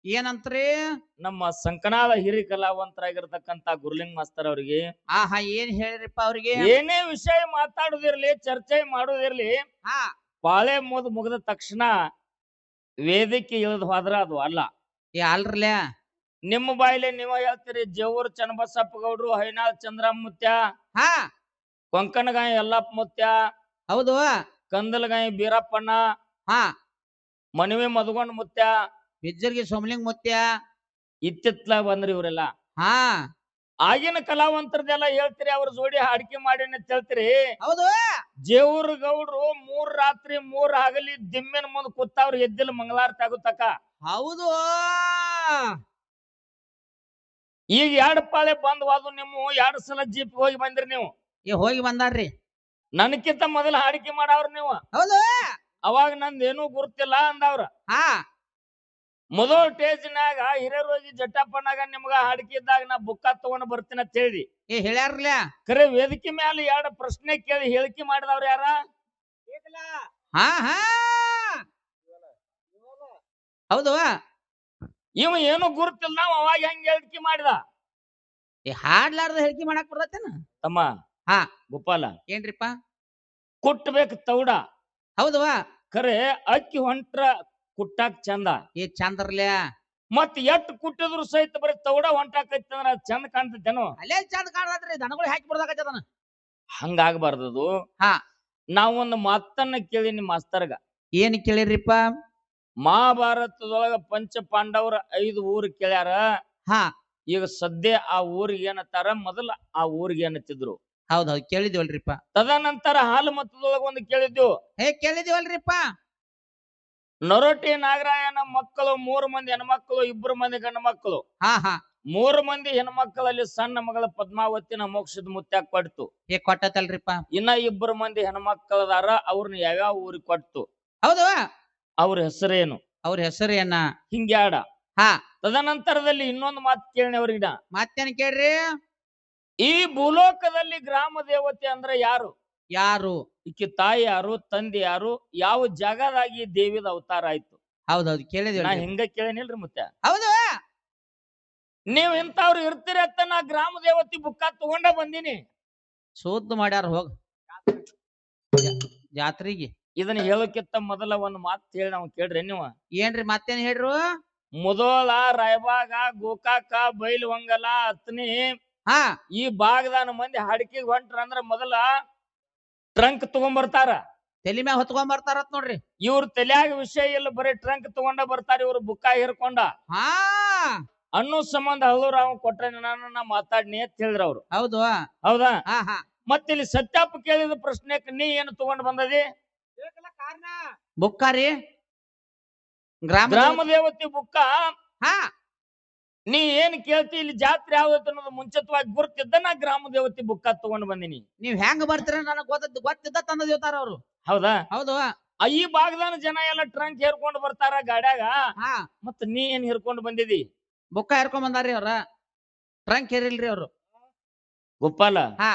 ಏನಂತ್ರಿ? ನಮ್ಮ ಸಂಕನಾಳ ಹಿರಿ ಕಲಾವಂತರಾಗಿರ್ತಕ್ಕಂತ ಗುರುಲಿಂಗ್ ಮಾಸ್ತರ್ ಅವ್ರಿಗೆ ಆಹಾ, ಏನ್ ಹೇಳಿರಿಪ್ಪ ಅವ್ರಿಗೆ? ಏನೇ ವಿಷಯ ಮಾತಾಡುದಿರ್ಲಿ, ಚರ್ಚೆ ಮಾಡುದಿರ್ಲಿ, ಹಾ, ಪಾಳೆ ಮುಗಿದ ತಕ್ಷಣ ವೇದಿಕೆ ಇಳಿದು ಹೋದ್ರ ಅದು ಅಲ್ಲ. ಅಲ್ರಲ್ಯಾ? ನಿಮ್ಮ ಬಾಯಿಲೆ ನೀವ ಹೇಳ್ತೀರಿ. ಜೇವೂರ್ ಚನ್ನಬಸಪ್ಪ ಗೌಡ್ರು, ಹೈನಾಳ್ ಚಂದ್ರಮುತ್ಯ, ಹಾ, ಕೊಂಕಣಗಾಯಿ ಯಲ್ಲಪ್ಪ ಮುತ್ಯ, ಹೌದು. ಕಂದಲಗಾಯಿ ಬೀರಪ್ಪಣ್ಣ, ಹಾ, ಮನವಿ ಮಧುಗೊಂಡ್ ಮುತ್ಯ, ಬಿಜ್ಜರ್ಗಿ ಸೋಮಲಿಂಗ ಮುತ್ಯ. ಇತ್ತಿತ್ಲಾಗ ಬಂದ್ರಿ ಇವರೆಲ್ಲ. ಹಾ, ಆಗಿನ ಕಲಾವಂತರದೆಲ್ಲ ಹೇಳ್ತೀರಿ, ಅವ್ರ ಜೋಡಿ ಹಾಡಿಕೆ ಮಾಡಿ ಅಂತ ಹೇಳ್ತೀರಿ. ಹೌದು. ಜೇವೂರ್ ಗೌಡ್ರು 3 ರಾತ್ರಿ 3 ಹಗಲಿ ದಿಮ್ಮಿನ ಮುಂದ್ ಕೂತಾವ್ರು, ಎದ್ದಿಲ್ಲ ಮಂಗಳಾರತಿ ಆಗುತ್ತಕ. ಹೌದು. ಈಗ 2 ಪಾಳೆ ಬಂದ್ವಾದು. ನಿಮ್ಮ 2 ಸಲ ಜೀಪ್ ಹೋಗಿ ಬಂದ್ರಿ ನೀವು. ಹೋಗಿ ಬಂದಾರ್ರಿ. ನನಕ್ಕಿಂತ ಮೊದಲ ಹಾಡಿಕೆ ಮಾಡವ್ರ ನೀವು. ಹೌದು. ಅವಾಗ ನಂದೇನು ಗುರುತಿಲ್ಲ ಅಂದವ್ರ. ಹಾ, ಮೊದಲ ಸ್ಟೇಜ್ನಾಗ ಹಿರಿಯರೋಗಿ ಜಟ್ಟಪ್ಪನಾಗ ನಿಮ್ಗ ಹಾಡಿಕೆ ಇದ್ದಾಗ ನಾ ಬುಕ್ಕ ತಗೊಂಡ್ ಬರ್ತೀನಿ ಅಂತ ಹೇಳಿ ಹೇಳ್ಯಾರ್ಲ. ಖರೆ ವೇದಿಕೆ ಮೇಲೆ 2 ಪ್ರಶ್ನೆ ಕೇಳಿ ಹೇಳಿಕೆ ಮಾಡಿದವ್ರ ಯಾರ? ಹಾ, ಹಾ, ಹೌದು. ಇವ ಏನು ಗುರುತಿಲ್ಲ, ನಾವ್ ಅವಾಗ ಹೆಂಗ್ ಹೇಳಿಕೆ ಮಾಡಿದ? ಹಾಡ್ಲಾರ್ದ ಹೇಳಿಕೆ ಮಾಡಕ್ ಬರ್ತೇನ ತಮ್ಮ? ಹಾ, ಗೋಪಾಲ, ಏನ್ರಿಪ್ಪ? ಕುಟ್ಬೇಕು ತೌಡ. ಹೌದು. ಖರೆ ಅಕ್ಕಿ ಹೊಂಟ್ರ ಕುಟ್ಟಾಕ್ ಚಂದ. ಚಂದ್ರಲ್ಯಾ? ಮತ್ ಎಟ್ ಕುಟ್ಟಿದ್ರು ಸಹಿತ ಬರೀ ತೌಡ ಹೊಂಟಾಕೈತಿ ಅಂದ್ರ ಚಂದ ಕಾಣ್ತೈತೇನು? ಅಲ್ಲೇ ಚಂದ ಕಾಣದ್ರಿ, ದನಗಳು ಹಾಕಿ ಬಿಡ್ದಾಕತ್ತದನ. ಹಂಗಾಗಬಾರ್ದದು. ಹಾ, ನಾವೊಂದು ಮಾತನ್ನ ಕೇಳಿನಿ ಮಾಸ್ತರ್ಗ. ಏನ್ ಕೇಳಿರಿಪ್ಪ? ಮಹಾಭಾರತದೊಳಗ ಪಂಚ ಪಾಂಡವರ 5 ಊರು ಕೇಳ್ಯಾರ. ಹಾ, ಈಗ ಸದ್ಯ ಆ ಊರಿಗೆ ಏನತ್ತಾರ, ಮೊದಲ ಆ ಊರಿಗೆ ಏನತ್ತಿದ್ರು. ಹೌದೌದು, ಕೇಳಿದಿವಲ್ರಿಪ್ಪ. ತದನಂತರ ಹಾಲು ಮತದೊಳಗ ಒಂದು ಕೇಳಿದ್ವು. ಕೇಳಿದಿವಲ್ರಿಪ್ಪ. ನೊರಟಿ ನಾಗರಾಯನ ಮಕ್ಕಳು 3 ಮಂದಿ ಹೆಣ್ಮಕ್ಳು, 2 ಮಂದಿ ಗಂಡ ಮಕ್ಕಳು. ಹಾ, ಹಾ, 3 ಮಂದಿ ಹೆಣ್ಮಕ್ಕಳಲ್ಲಿ ಸಣ್ಣ ಮಗಳ ಪದ್ಮಾವತಿನ ಮೋಕ್ಷದ ಮುತ್ಯಾಗ ಕೊಡ್ತು. ಕೊಟ್ಟತಲ್ರಿಪ್ಪ. ಇನ್ನ 2 ಮಂದಿ ಹೆಣ್ಮಕ್ಕಳದಾರ, ಅವ್ರನ್ನ ಯಾವ್ಯಾವ ಊರಿಗೆ ಕೊಡ್ತು? ಹೌದು. ಅವ್ರ ಹೆಸರೇನು? ಅವ್ರ ಹೆಸರೇನ? ಹಿಂಗ್ಯಾಡ. ಹಾ, ತದನಂತರದಲ್ಲಿ ಇನ್ನೊಂದು ಮಾತು ಕೇಳಿ ಅವ್ರಿಗಿನ. ಮತ್ತೇನ್ ಕೇಳ್ರಿ? ಈ ಭೂಲೋಕದಲ್ಲಿ ಗ್ರಾಮ ದೇವತೆ ಅಂದ್ರೆ ಯಾರು? ಯಾರು? ಈಕಿ ತಾಯಿ ಯಾರು, ತಂದೆ ಯಾರು, ಯಾವ ಜಾಗದಾಗಿ ದೇವಿದ ಅವತಾರ ಆಯ್ತು? ಹೌದೌದು, ಕೇಳಿದಿವಿ. ನಾ ಹಿಂಗ ಕೇಳೇನಿಲ್ರಿ ಮತ್ತೆ. ಹೌದು. ನೀವ್ ಇಂಥವ್ರು ಇರ್ತೀರಿ ಅಂತ ನಾ ಗ್ರಾಮ ದೇವತೆ ಬುಕ್ಕ ತಗೊಂಡ ಬಂದಿನಿ. ಶೋಧ ಮಾಡ್ಯಾರ ಹೋಗ ಜಾತ್ರೆಗೆ. ಇದನ್ನ ಹೇಳೋಕ್ಕಿಂತ ಮೊದಲ ಒಂದು ಮಾತು ಹೇಳಿ ನಾವು ಕೇಳ್ರಿ ನೀವು. ಏನ್ರಿ ಮತ್ತೇನ್ ಹೇಳ್ರು? ಮುದೋಳ, ರಾಯಬಾಗ, ಗೋಕಾಕ, ಬೈಲಹೊಂಗಲ, ಅತ್ನಿ ಹಾ, ಈ ಭಾಗದಾನ ಮಂದಿ ಹಾಡಿಕೆಗೆ ಹೊಂಟ್ರ ಅಂದ್ರ ಮೊದಲ ಟ್ರಂಕ್ ತಗೊಂಡ್ಬರ್ತಾರ. ತಲಿ ಮ್ಯಾಗ ಹೊತ್ಕೊಂಡ್ ಬರ್ತಾರತ್ ನೋಡ್ರಿ. ಇವ್ರ ತಲ್ಯಾಗ ವಿಷಯ ಇಲ್ಲ, ಬರೀ ಟ್ರಂಕ್ ತಗೊಂಡ ಬರ್ತಾರ ಇವ್ರು ಬುಕ್ಕ ಹಿರ್ಕೊಂಡ. ಹಾ, ಅನ್ನೋ ಸಂಬಂಧ ಹಳ್ಳೂರಾವ್ ಕೊಟ್ರೆ ನಾನು ಮಾತಾಡ್ನಿ ಅಂತ ಹೇಳಿದ್ರ ಅವ್ರು. ಹೌದು. ಹೌದಾ? ಹಾ, ಹಾ. ಮತ್ತೆ ಇಲ್ಲಿ ಸತ್ಯಪ್ಪ ಕೇಳಿದ ಪ್ರಶ್ನೆಕ್ ನೀ ಏನು ತಗೊಂಡ್ ಬಂದದಿ? ಬುಕ್ಕಾರಿ ಗ್ರಾಮ ದೇವತೆ ಬುಕ್ಕ. ಹಾ, ನೀ ಏನ್ ಕೇಳ್ತಿ, ಇಲ್ಲಿ ಜಾತ್ರೆ ಯಾವ್ದೈತೆ ಅನ್ನೋದು ಮುಂಚಿತವಾಗಿ ಗುರ್ತಿದ್ದ ನಾ ಗ್ರಾಮ ದೇವತೆ ಬುಕ್ಕ ತಗೊಂಡ್ ಬಂದಿನಿ. ನೀವ್ ಹೆಂಗ್ ಬರ್ತೀರ ನನಗ್ ಗೊತ್ತಿದ್ದ ತಂದದ್ ಹೇಳ್ತಾರ ಅವ್ರು. ಹೌದಾ? ಹೌದು. ಈ ಭಾಗದಾನ ಜನ ಎಲ್ಲ ಟ್ರಂಕ್ ಹೇರ್ಕೊಂಡ್ ಬರ್ತಾರ ಗಾಡ್ಯಾಗ. ಹಾ, ಮತ್ ನೀ ಏನ್ ಹಿರ್ಕೊಂಡ್ ಬಂದಿದಿ? ಬುಕ್ಕ ಹೇರ್ಕೊಂಡ್ ಬಂದಾರಿ ಅವ್ರ. ಟ್ರಂಕ್ ಹೇರಿಲ್ರಿ ಅವ್ರು. ಗೋಪಾಲ, ಹಾ,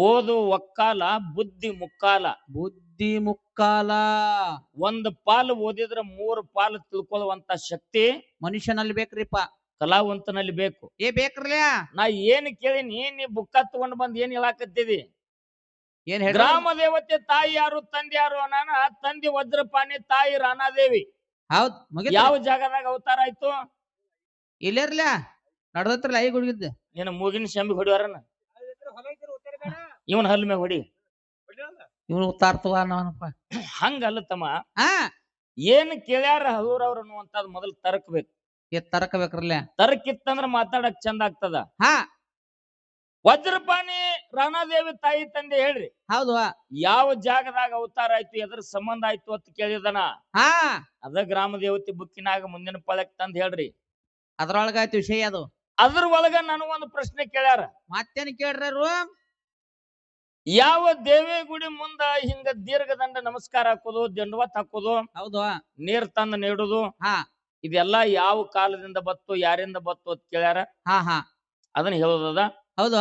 ಓದು ಒಕ್ಕಾಲ, ಬುದ್ಧಿ ಮುಕ್ಕಾಲ. ಬುದ್ಧಿ ಮುಕ್ಕಾಲ. ಒಂದ್ ಪಾಲು ಓದಿದ್ರ 3 ಪಾಲು ತಿಳ್ಕೊಳ್ಳುವಂತ ಶಕ್ತಿ ಮನುಷ್ಯನಲ್ಲಿ ಬೇಕ್ರಿಪ್ಪ, ಕಲಾವಂತನಲ್ಲಿ ಬೇಕು. ಬೇಕ್ರಲ್ಲ. ನಾ ಏನ್ ಕೇಳಿನಿ, ನೀ ಬುಕ್ಕ ತಗೊಂಡ್ ಬಂದ್ ಏನ್ ಹೇಳಾಕತ್ತಿದಿ? ಏನ್ ಹೇಳ? ಗ್ರಾಮ ದೇವತೆ ತಾಯಿ ಯಾರು, ತಂದೆ ಯಾರು? ನಾನ ತಂದೆ ವಜ್ರಪಾಣಿ, ತಾಯಿ ರಾಣಾದೇವಿ. ಹೌದ್, ಯಾವ ಜಾಗದಾಗ ಅವತಾರ ಆಯ್ತು? ಇಲ್ಲೇರ್ಲ ನಡ್ದತ್ರಲ್ಲ ಐ ಗುಡ್ಗಿದ್ದ. ಏನ ಮೂಗಿನ ಶಂಬಿ ಹೊಡಿವಾರನ? ಇವನ್ ಹಲ್ ಮ್ಯಾಗ ಹೊಡಿ. ಇವನು ಉತ್ತಾರ್ತವ ನಾನಪ್ಪ. ಹಂಗಲ್ಲ ತಮ್ಮ. ಹಾ, ಏನ್ ಕೇಳ್ಯಾರ ಹಲೂರವ್ರ ಅನ್ನುವಂಥದ್ ಮೊದಲು ತರಕ್ಬೇಕು. ತರಕಬೇಕ್ರಲ್ಲ. ತರಕಿತ್ತಂದ್ರ ಮಾತಾಡಕ್ ಚಂದ ಆಗ್ತದ. ಹಾ, ವಜ್ರಪಾಣಿ ರಾಣಾದೇವಿ ತಾಯಿ ತಂದೆ ಹೇಳ್ರಿ. ಹೌದು. ಯಾವ ಜಾಗದಾಗ ಅವತಾರ ಆಯ್ತು, ಎದ್ರ ಸಂಬಂಧ ಆಯ್ತು ಅಂತ ಕೇಳಿದನ. ಹಾ, ಅದ ಗ್ರಾಮ ದೇವತೆ ಬುಕ್ಕಿನಾಗ ಮುಂದಿನ ಪಳಕ್ ತಂದ್ ಹೇಳ್ರಿ. ಅದ್ರೊಳಗಾಯ್ತು ವಿಷಯ ಅದು. ಅದ್ರ ಒಳಗ ನನಗೊಂದು ಪ್ರಶ್ನೆ ಕೇಳ್ಯಾರ. ಮತ್ತೇನ್ ಕೇಳ್ರಿ ಅವ್ರು? ಯಾವ ದೇವಿ ಗುಡಿ ಮುಂದ ಹಿಂಗ ದೀರ್ಘದಂಡ ನಮಸ್ಕಾರ ಹಾಕೋದು, ದಂಡವತ್ ಹಾಕೋದು, ಹೌದು, ನೀರ್ ತಂದು ನೀಡುದು, ಹಾ, ಇದೆಲ್ಲಾ ಯಾವ ಕಾಲದಿಂದ ಬತ್ತು, ಯಾರಿಂದ ಬತ್ತು ಅಂತ ಕೇಳ್ಯಾರ. ಹಾ, ಹಾ, ಅದನ್ನ ಹೇಳೋದದ. ಹೌದು.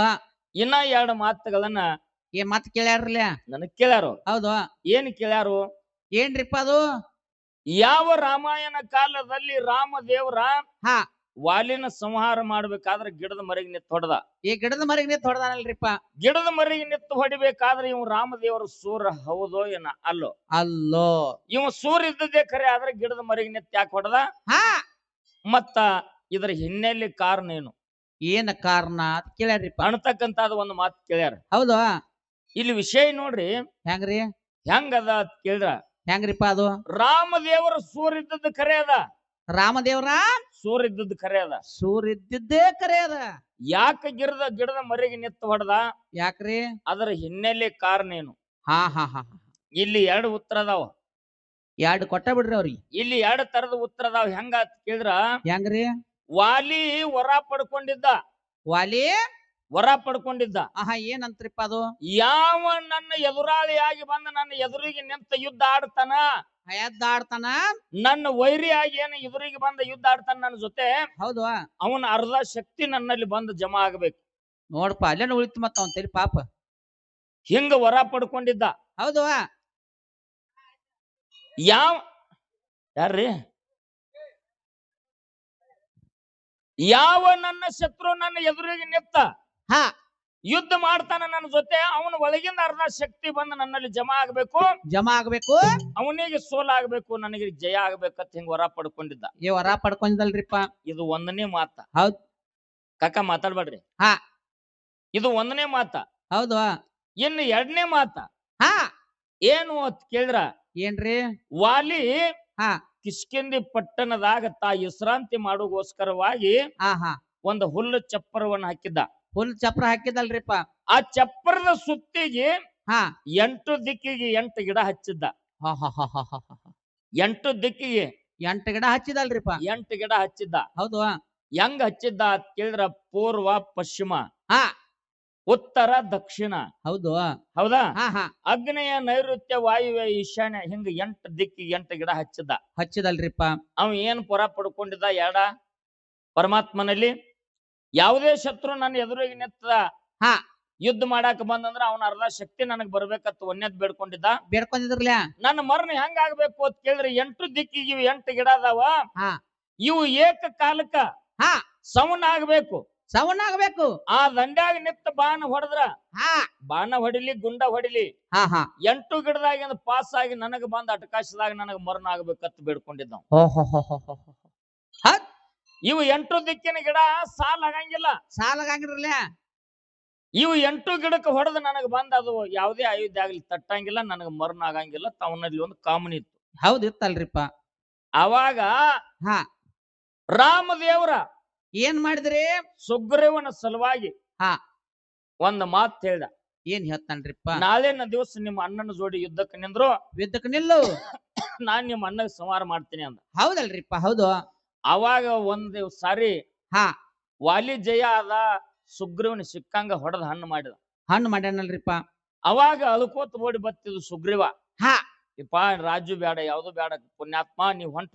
ಇನ್ನ 2 ಮಾತುಗಳನ್ನ ಮತ್ ಕೇಳ್ಯಾರಲ್ಲ. ನನಗ್ ಕೇಳ್ಯಾರು. ಹೌದು. ಏನ್ ಕೇಳ್ಯಾರು? ಏನ್ರಿಪ್ಪ ಅದು? ಯಾವ ರಾಮಾಯಣ ಕಾಲದಲ್ಲಿ ರಾಮದೇವ್ರ ಹಾ ವಾಲಿನ ಸಂಹಾರ ಮಾಡ್ಬೇಕಾದ್ರೆ ಗಿಡದ ಮರಿಗೆ ನಿತ್ತು ಹೊಡೆದ. ಈ ಗಿಡದ ಮರಿಗೆ ನಿಂತ ಹೊಡೆದಾನಲ್ರಿಪ್ಪ. ಗಿಡದ ಮರಿಗೆ ನಿತ್ತು ಹೊಡಿಬೇಕಾದ್ರೆ ಇವ್ ರಾಮದೇವರ ಸೂರ ಹೌದೋ ಏನ ಅಲ್ಲೋ? ಅಲ್ಲೋ. ಇವ ಸೂರ್ ಇದ್ದದ್ದೇ ಖರೆ, ಆದ್ರೆ ಗಿಡದ ಮರಿಗೆ ನಿತ್ತು ಯಾಕೆ ಹೊಡೆದ? ಹಾ ಮತ್ತ ಇದರ ಹಿನ್ನೆಲೆ ಕಾರಣ ಏನು? ಏನ ಕಾರಣ ಅಂತ ಕೇಳ್ಯಾರಿಪ್ಪ. ಅನ್ತಕ್ಕಂತಾದ ಒಂದು ಮಾತು ಕೇಳ್ಯಾರ. ಹೌದು. ಇಲ್ಲಿ ವಿಷಯ ನೋಡ್ರಿ ಹೆಂಗ್ರಿ ಹೆಂಗದ ಅಂತ ಕೇಳ್ರ. ಹೆಂಗ್ರಿಪ್ಪ ಅದು? ರಾಮದೇವರ ಸೂರ್ ಇದ್ದದ್ದು ಖರೆ ಅದ. ರಾಮದೇವ್ರ ಸೂರ್ ಇದ್ದದ್ದು ಖರೆ ಅದ. ಸೂರ್ ಇದ್ದಿದ್ದೇ ಕರೆ ಅದ. ಯಾಕೆ ಗಿಡದ ಮರಿಗೆ ನಿತ್ತು ಹೊಡೆದ? ಯಾಕ್ರಿ? ಅದರ ಹಿನ್ನೆಲೆ ಕಾರಣ ಏನು? ಹಾ ಹಾ ಹಾ ಇಲ್ಲಿ ಎರಡು ಉತ್ತರ ಅದಾವ. ಎರಡು ಕೊಟ್ಟ ಬಿಡ್ರಿ ಅವ್ರಿಗೆ. ಇಲ್ಲಿ ಎರಡು ತರದ ಉತ್ತರ ಅದಾವ. ಹೆಂಗ ಅಂತ ಕೇಳಿದ್ರ, ಹೆಂಗ್ರಿ? ವಾಲಿ ವರ ಪಡ್ಕೊಂಡಿದ್ದ. ವಾಲಿ ವರ ಪಡ್ಕೊಂಡಿದ್ದ. ಆಹಾ ಏನಂತ್ರಿಪ್ಪ ಅದು? ಯಾವ ನನ್ನ ಎದುರಾಳಿಯಾಗಿ ಬಂದ ನನ್ನ ಎದುರಿಗೆ ನಿಂತ ಯುದ್ಧ ಆಡ್ತಾನ, ಎದ್ದಾಡ್ತಾನ, ನನ್ನ ವೈರಿಯಾಗಿ ಏನು ಎದುರಿಗೆ ಬಂದ ಯುದ್ಧ ಆಡ್ತಾನ ನನ್ನ ಜೊತೆ, ಹೌದು. ಅವನ ಅರ್ಧ ಶಕ್ತಿ ನನ್ನಲ್ಲಿ ಬಂದು ಜಮಾ ಆಗಬೇಕು. ನೋಡ್ಪ ಅಲ್ಲೇನು ಉಳಿತು ಮತ್ತ ಅವನ್ ತಲಿ ಪಾಪ. ಹಿಂಗ ವರ ಪಡ್ಕೊಂಡಿದ್ದ. ಹೌದು. ಯಾರ್ರಿ? ಯಾವ ನನ್ನ ಶತ್ರು ನನ್ನ ಎದುರಿಗೆ ನಿಂತ ಹಾ ಯುದ್ಧ ಮಾಡ್ತಾನ ನನ್ನ ಜೊತೆ, ಅವನ ಒಳಗಿಂದ ಅರ್ಧ ಶಕ್ತಿ ಬಂದು ನನ್ನಲ್ಲಿ ಜಮಾ ಆಗ್ಬೇಕು, ಅವನಿಗೆ ಸೋಲಾಗಬೇಕು, ನನಗೆ ಜಯ ಆಗ್ಬೇಕಂತ ಹಿಂಗ ವರ ಪಡ್ಕೊಂಡಿದ್ದ. ಈ ವರ ಪಡ್ಕೊಂಡಿದ್ದಲ್ರಿಪ್ಪ. ಇದು ಒಂದನೇ ಮಾತ. ಹೌದ್ ಕಾಕ ಮಾತಾಡ್ಬೇಡ್ರಿ. ಹಾ ಇದು ಒಂದನೇ ಮಾತ. ಹೌದು. ಇನ್ನು ಎರಡನೇ ಮಾತ ಹಾ ಏನು ಅಂತ ಕೇಳಿದ್ರ, ಏನ್ರಿ? ವಾಲಿ ಹಾ ಕಿಷ್ಕಿಂದಿ ಪಟ್ಟಣದಾಗ ತಾ ವಿಶ್ರಾಂತಿ ಮಾಡೋಗೋಸ್ಕರವಾಗಿ ಒಂದು ಹುಲ್ಲು ಚಪ್ಪರವನ್ನು ಹಾಕಿದ್ದ. ಹುಲ್ ಚಪ್ರ ಹಾಕಿದಲ್ರಿಪ್ಪ. ಆ ಚಪ್ಪರದ ಸುತ್ತಿಗೆ ಹಾ 8 ದಿಕ್ಕಿಗೆ 8 ಗಿಡ ಹಚ್ಚಿದ್ದ. 8 ದಿಕ್ಕಿಗೆ 8 ಗಿಡ ಹಚ್ಚಿದಲ್ರಿಪ್ಪ. 8 ಗಿಡ ಹಚ್ಚಿದ್ದ. ಹೌದು. ಹೆಂಗ ಹಚ್ಚಿದ್ದ ಅಂತ ಕೇಳಿದ್ರ, ಪೂರ್ವ ಪಶ್ಚಿಮ, ಹಾ ಉತ್ತರ ದಕ್ಷಿಣ. ಹೌದು. ಹೌದಾ? ಹಾ ಅಗ್ನೇಯ ನೈಋತ್ಯ ವಾಯುವ್ಯ ಈಶಾನ್ಯ ಹಿಂಗ 8 ದಿಕ್ಕಿಗೆ 8 ಗಿಡ ಹಚ್ಚಿದಲ್ರಿಪ್ಪ. ಅವ ಏನ್ ಪುರ ಪಡ್ಕೊಂಡಿದ್ದ? ಎರಡ ಪರಮಾತ್ಮನಲ್ಲಿ ಯಾವುದೇ ಶತ್ರು ನನ್ನ ಎದುರಿಗೆ ನಿಂತ ಹಾ ಯುದ್ಧ ಮಾಡಾಕ ಬಂದಂದ್ರ ಅವನ ಅರ್ಧ ಶಕ್ತಿ ನನಗ್ ಬರ್ಬೇಕಂತ ಒಂದೇದ್ ಬೇಡ್ಕೊಂಡಿದ್ರಲ್ಲ. ನನ್ನ ಮರಣ ಹೆಂಗ ಆಗ್ಬೇಕು ಅಂತ ಕೇಳಿದ್ರೆ, 8 ದಿಕ್ಕಿಗೆ 8 ಗಿಡ ಅದಾವ. ಇವು ಏಕ ಕಾಲಕ್ಕ ಸವನ್ ಆಗ್ಬೇಕು. ಆ ದಂಡ್ಯಾಗ ನಿತ್ತ ಬಾಣ ಹೊಡೆದ್ರ ಬಾಣ ಹೊಡಿಲಿ, ಗುಂಡ ಹೊಡಿಲಿ, 8 ಗಿಡದಾಗ ಪಾಸ್ ಆಗಿ ನನಗ ಬಂದ ಅಟಕಾಶದಾಗ ನನಗ ಮರಣ ಆಗ್ಬೇಕಂತ ಬೇಡ್ಕೊಂಡಿದ್ದ. ಇವು 8 ದಿಕ್ಕಿನ ಗಿಡ ಸಾಲ ಆಗಂಗಿಲ್ಲ. ಇವು 8 ಗಿಡಕ್ಕೆ ಹೊಡೆದ ನನಗ ಬಂದ ಅದು ಯಾವುದೇ ಆಯುಧ ಆಗ್ಲಿ ತಟ್ಟಂಗಿಲ್ಲ, ನನಗ ಮರಣ ಆಗಂಗಿಲ್ಲ. ಅವನಲ್ಲಿ ಒಂದು ಕಾಮನ್ ಇತ್ತು. ಹೌದು, ಇತ್ತಲ್ರಿಪ್ಪ. ಅವಾಗ ರಾಮದೇವ್ರ ಏನ್ ಮಾಡಿದ್ರಿ? ಸುಗ್ರೀವನ ಸಲುವಾಗಿ ಒಂದ್ ಮಾತು ಹೇಳ್ದ. ಏನ್ ಹೇಳ್ತಾನ್ರಿಪ್ಪ? ನಾಳೆನ ದಿವಸ ನಿಮ್ಮ ಅಣ್ಣನ ಜೋಡಿ ಯುದ್ಧಕ್ಕೆ ನಿಂದ್ರು, ನಿಲ್ಲು, ನಾನ್ ನಿಮ್ಮ ಅಣ್ಣಗೆ ಸಂಹಾರ ಮಾಡ್ತೀನಿ ಅಂದ. ಹೌದಲ್ರಿಪ್ಪ. ಹೌದು. ಅವಾಗ ಒಂದ್ ಸಾರಿ ವಾಲಿ ಜಯ ಆದ, ಸುಗ್ರೀವನ ಸಿಕ್ಕಂಗ ಹೊಡೆದ ಹಣ್ಣು ಮಾಡ್ಯಾನಲ್ರಿಪ್ಪ. ಅವಾಗ ಅಳ್ಕೋತ ಓಡಿ ಬತ್ತಿದ್ದು ಸುಗ್ರೀವ. ಇಪ್ಪ ರಾಜು ಬೇಡ, ಯಾವ್ದು ಬೇಡ, ಪುಣ್ಯಾತ್ಮ ನೀವ್ ಹೊಂಟ್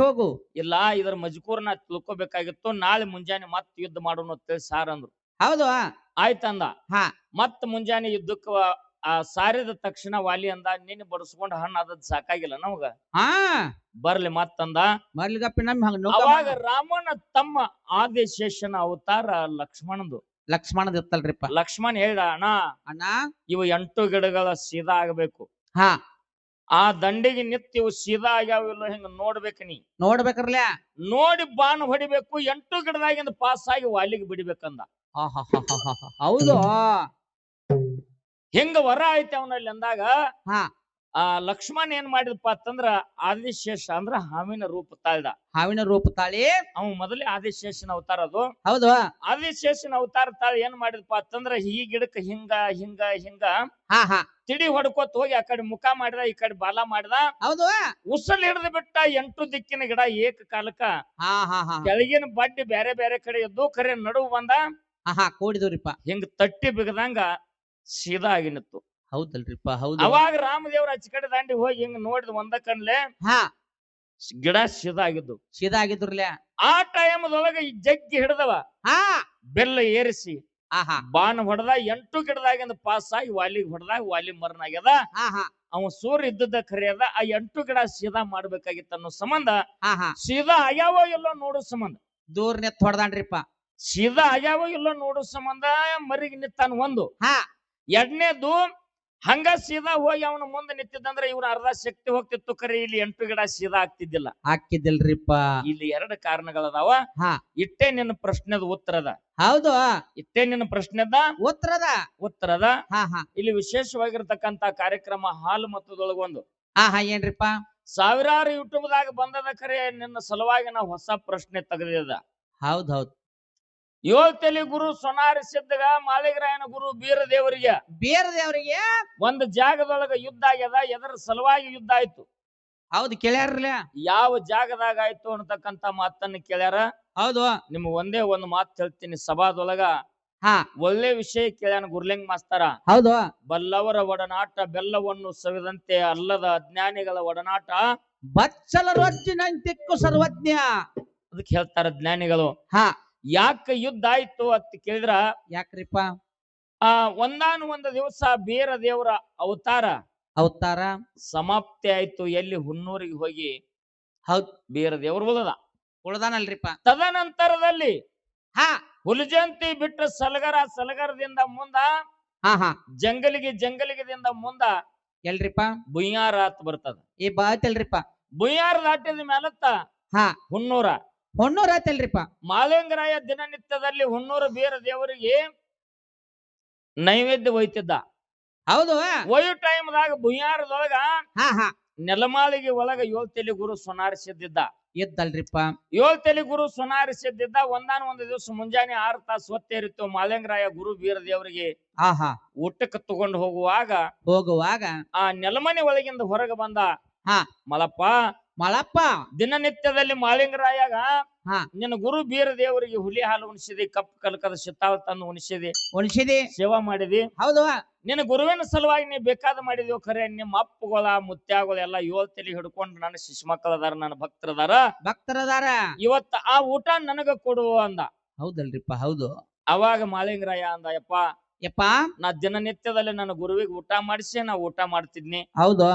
ಹೋಗು. ಇಲ್ಲ, ಇದರ ಮಜಕೂರ್ನ ತಿಳ್ಕೊಬೇಕಾಗಿತ್ತು, ನಾಳೆ ಮುಂಜಾನೆ ಮತ್ ಯುದ್ಧ ಮಾಡೋಣ ಅಂತೇಳಿ ಸಾರ್ ಅಂದ್ರು. ಹೌದು. ಆಯ್ತಂದ. ಮತ್ ಮುಂಜಾನೆ ಯುದ್ಧಕ್ಕ ಸಾರಿದ ತಕ್ಷಣ ವಾಲಿ ಅಂದ, ನಿನ್ನ ಬಡಿಸ್ಕೊಂಡ್ ಹಣ್ಣು ಅದದ್ ಸಾಕಾಗಿಲ್ಲ ನಮಗ, ಬರ್ಲಿ ಮತ್ತಂದ. ಅವಾಗ ರಾಮನ ತಮ್ಮ ಆದಿಶೇಷನ ಅವತಾರ ಲಕ್ಷ್ಮಣದ ಇತ್ತಲ್ರಿಪ್ಪ. ಲಕ್ಷ್ಮಣ ಹೇಳ್ದ, ಅಣ್ಣ ಇವು 8 ಗಿಡಗಳ ಸೀದಾ ಆಗ್ಬೇಕು. ಆ ದಂಡಿಗೆ ನಿತ್ಯ ಇವು ಸೀದಾ ಆಗ್ಯಾವಿಲ್ಲ ಹಿಂಗ ನೋಡ್ಬೇಕ್ರಲ್ಲ. ನೋಡಿ ಬಾಣ ಹೊಡಿಬೇಕು, 8 ಗಿಡದಾಗಿಂದ ಪಾಸ್ ಆಗಿ ವಾಲಿಗೆ ಬಿಡಿಬೇಕಂದ. ಹೌದು. ಹಿಂಗ ವರ ಐತೆ ಅವನಲ್ಲಿ ಅಂದಾಗ ಲಕ್ಷ್ಮಣ ಏನ್ ಮಾಡಿದಪ್ಪ ಅಂತಂದ್ರ, ಆದಿಶೇಷ ಅಂದ್ರ ಹಾವಿನ ರೂಪ ತಾಳಿ. ಅವ ಮೊದಲೇ ಆದಿಶೇಷನ ಅವತಾರ ಅದು. ಹೌದು. ಆದಿಶೇಷನ ಅವತಾರ ತಾಳಿ ಏನ್ ಮಾಡಿದಪ್ಪ ಅಂತಂದ್ರ, ಈ ಗಿಡಕ್ಕೆ ಹಿಂಗ ಹಿಂಗ ಹಿಂಗ ತಿಡಿ ಹೊಡ್ಕೋತ ಹೋಗಿ ಆ ಕಡೆ ಮುಖ ಮಾಡಿದ, ಈ ಕಡೆ ಬಾಲ ಮಾಡಿದ. ಹೌದು. ಉಸಲ್ ಹಿಡಿದು ಬಿಟ್ಟ 8 ದಿಕ್ಕಿನ ಗಿಡ ಏಕ ಕಾಲಕ್ಕ. ಕೆಳಗಿನ ಬಡ್ಡಿ ಬೇರೆ ಬೇರೆ ಕಡೆ ಇದ್ದು, ಖರೆ ನಡುವು ಬಂದ ಕೂಡಿದ್ರಿಪ್ಪ. ಹಿಂಗ ತಟ್ಟಿ ಬಿಗದಂಗ ಸೀದಾ ಆಗಿ ನಿತ್ತು. ಹೌದಲ್ರಿಪ್ಪ. ಹೌದು. ಅವಾಗ ರಾಮದೇವ್ರ ಆಚೆ ಕಡೆ ದಾಂಡಿ ಹೋಗಿ ಹಿಂಗ ನೋಡಿದ ಒಂದ ಕಣ್ಲೆ ಗಿಡ ಸೀದಾ ಆಗಿದ್ರಲ್ಲ. ಆ ಟೈಮದೊಳಗ ಈ ಜಗ್ಗಿ ಹಿಡ್ದವ ಬೆಲ್ಲ ಏರಿಸಿ ಆಹಾ ಬಾಣ ಹೊಡೆದ 8 ಗಿಡದಾಗಿಂದ ಪಾಸ್ ಆಗಿ ವಾಲಿಗೆ ಹೊಡೆದಾಗ ವಾಲಿ ಮರಣ ಆಗ್ಯದ. ಆಹಾ ಅವ ಸೂರ್ಯ ಇದ್ದದ ಖರೆಯದ. ಆ 8 ಗಿಡ ಸೀದಾ ಮಾಡ್ಬೇಕಾಗಿತ್ತ ಅನ್ನೋ ಸಂಬಂಧ ಆಹಾ ಸೀದಾ ಆಗ್ಯಾವೋ ಇಲ್ಲೋ ನೋಡೋ ಸಂಬಂಧ ದೂರ್ ನೆತ್ ಹೊಡ್ದಾನ್ರಿಪ್ಪ. ಸೀದಾ ಆಗ್ಯಾವೋ ಇಲ್ಲೋ ನೋಡೋ ಸಂಬಂಧ ಮರಿಗೆ ನಿತ್ತಾನ ಒಂದು. ಹಾ ಎರಡನೇದು ಹಂಗ ಸೀದಾ ಹೋಗಿ ಅವನ ಮುಂದೆ ನಿಂತಿದ್ದಂದ್ರ ಇವ್ರ ಅರ್ಧ ಶಕ್ತಿ ಹೋಗ್ತಿತ್ತು, ಖರೆ ಇಲ್ಲಿ 8 ಗಿಡ ಸೀದಾ ಆಗ್ತಿದ್ದಿಲ್ಲ. ಹಾಕಿದ್ದಿಲ್ರಿಪ್ಪ. ಇಲ್ಲಿ 2 ಕಾರಣಗಳದಾವ. ಹಾ ಇಟ್ಟೇ ನಿನ್ನ ಪ್ರಶ್ನೆದ ಉತ್ತರದ. ಹೌದು ಇಟ್ಟೇ ನಿನ್ನ ಪ್ರಶ್ನೆದ ಉತ್ತರದ. ಹಾ ಹಾ ಇಲ್ಲಿ ವಿಶೇಷವಾಗಿರ್ತಕ್ಕಂತ ಕಾರ್ಯಕ್ರಮ ಹಾಲು ಮತದೊಳಗೊಂದು ಹಾ ಏನ್ರಿಪ್ಪ. ಸಾವಿರಾರು ಯೂಟ್ಯೂಬ್ ದಾಗ ಬಂದದ, ಖರೆ ನಿನ್ನ ಸಲುವಾಗಿ ನಾವು ಹೊಸ ಪ್ರಶ್ನೆ ತೆಗೆದಿದ. ಹೌದ್ ಹೌದ್. ಏಳ್ತಲಿ ಗುರು ಸೊನಾರಿ ಸಿದ್ಧಗ ಮಾಳಿಗರಾಯನ ಗುರು ಬೀರದೇವರಿಗೆ ಬೇರದೇವ್ರಿಗೆ ಒಂದು ಜಾಗದೊಳಗ ಯುದ್ಧ ಆಗ್ಯದ. ಎದರ ಸಲುವಾಗಿ ಯುದ್ಧ ಆಯ್ತು, ಹೌದು ಕೇಳ್ಯಾರಲ್ಲ. ಯಾವ ಜಾಗದಾಗ ಆಯ್ತು ಅನ್ನತಕ್ಕಂತ ಮಾತನ್ನ ಕೇಳ್ಯಾರ. ಹೌದು ನಿಮ್ಗೆ ಒಂದೇ ಒಂದು ಮಾತು ಹೇಳ್ತೀನಿ, ಸಭಾದೊಳಗ ಹಾ ಒಳ್ಳೆ ವಿಷಯ ಕೇಳ್ಯಾನ ಗುರ್ಲಿಂಗ್ ಮಾಸ್ತರ. ಹೌದು ಬಲ್ಲವರ ಒಡನಾಟ ಬೆಲ್ಲವನ್ನು ಸವಿದಂತೆ ಅಲ್ಲದ ಅಜ್ಞಾನಿಗಳ ಒಡನಾಟ ಬಚ್ಚಲ ರೊಚ್ಚಿನಂತಿಕ್ಕು ಸರ್ವಜ್ಞ. ಅದಕ್ಕೆ ಹೇಳ್ತಾರ ಜ್ಞಾನಿಗಳು. ಹಾ ಯಾಕ ಯುದ್ಧ ಆಯ್ತು ಅಂತ ಕೇಳಿದ್ರ, ಯಾಕ್ರಿಪ್ಪ. ಒಂದಾನು ಒಂದು ದಿವಸ ಬೀರ ದೇವರ ಅವತಾರ ಸಮಾಪ್ತಿ ಆಯ್ತು. ಎಲ್ಲಿ ಹುನ್ನೂರಿಗೆ ಹೋಗಿ ಹೌದ್ ಬೀರ ದೇವರು ಉಳ್ದಾನಲ್ರಿಪ್ಪ. ತದನಂತರದಲ್ಲಿ ಹಾ ಹುಲಿಜಂತಿ ಬಿಟ್ಟ ಸಲಗರದಿಂದ ಮುಂದ ಹಾ ಹಾ ಜಂಗಲಿಗದಿಂದ ಮುಂದ ಎಲ್ರಿಪ್ಪ ಬುಯ್ಯಾರ ಅಂತ ಬರ್ತದ. ಈ ಬಾಯ್ತಲ್ರಿಪ್ಪ. ಬುಯ್ಯಾರ ದಾಟಿದ ಮೇಲತ್ತ ಹಾ ಹುನ್ನೂರ ಆಯ್ತಲ್ರಿಪ್ಪ. ಮಾಳಿಂಗರಾಯ ದಿನನಿತ್ಯದಲ್ಲಿ ಹುನ್ನೂರು ಬೀರ ದೇವರಿಗೆ ನೈವೇದ್ಯ ಒಯ್ತಿದ್ದ. ಹೌದು ಒಯ್ಯು ಟೈಮ್ದಾಗ ಬುಯ್ಯಾರದೊಳಗ ಹಾ ಹಾ ನೆಲಮಾಳಿಗೆ ಒಳಗ 7 ತಲೆ ಗುರು ಸೊನಾರಿಸಿದ್ದ. ಇದ್ದಲ್ರಿಪ್ಪ. 7 ತಲೆ ಗುರು ಸೊನಾರಿಸಿದ್ದ. ಒಂದು ದಿವಸ ಮುಂಜಾನೆ 6 ತಾಸು ಹೊತ್ತೇರಿತ್ತು. ಮಾಳಿಂಗರಾಯ ಗುರು ಬೀರ ದೇವರಿಗೆ ಆಹಾ ಊಟಕ್ಕೆ ತಗೊಂಡು ಹೋಗುವಾಗ ಆ ನೆಲಮನೆ ಒಳಗಿಂದ ಹೊರಗೆ ಬಂದ. ಹಾ ಮಳಪ್ಪ ದಿನನಿತ್ಯದಲ್ಲಿ ಮಾಳಿಂಗರಾಯಾಗ ಹಾ ನಿನ್ನ ಗುರು ಬೀರ ದೇವರಿಗೆ ಹುಲಿ ಹಾಲು ಉಣಿಸಿದಿ, ಕಪ್ಪು ಕಲ್ಕದ ಶಿತಾಳ ತಂದು ಉಣಿಸಿದಿ, ಸೇವಾ ಮಾಡಿದಿ. ಹೌದು ನಿನ್ನ ಗುರುವಿನ ಸಲುವಾಗಿ ನೀ ಬೇಕಾದ ಮಾಡಿದ್ಯೋ. ಖರೆ ನಿಮ್ಮ ಅಪ್ಪುಗಳ ಮುತ್ಯಾಗಳ ಎಲ್ಲ 7 ತಲೆ ಹಿಡ್ಕೊಂಡು ನನ್ನ ಶಿಶು ಮಕ್ಕಳದಾರ, ನನ್ನ ಭಕ್ತರದಾರ. ಇವತ್ತ ಆ ಊಟ ನನಗ ಕೊಡು ಅಂದ. ಹೌದಲ್ರಿಪ್ಪ. ಹೌದು. ಅವಾಗ ಮಾಳಿಂಗರಾಯ ಅಂದ, ಯಪ್ಪ ನಾ ದಿನನಿತ್ಯದಲ್ಲಿ ನನ್ನ ಗುರುವಿಗೆ ಊಟ ಮಾಡಿಸಿ ನಾ ಊಟ ಮಾಡ್ತಿದ್ನಿ. ಹೌದು.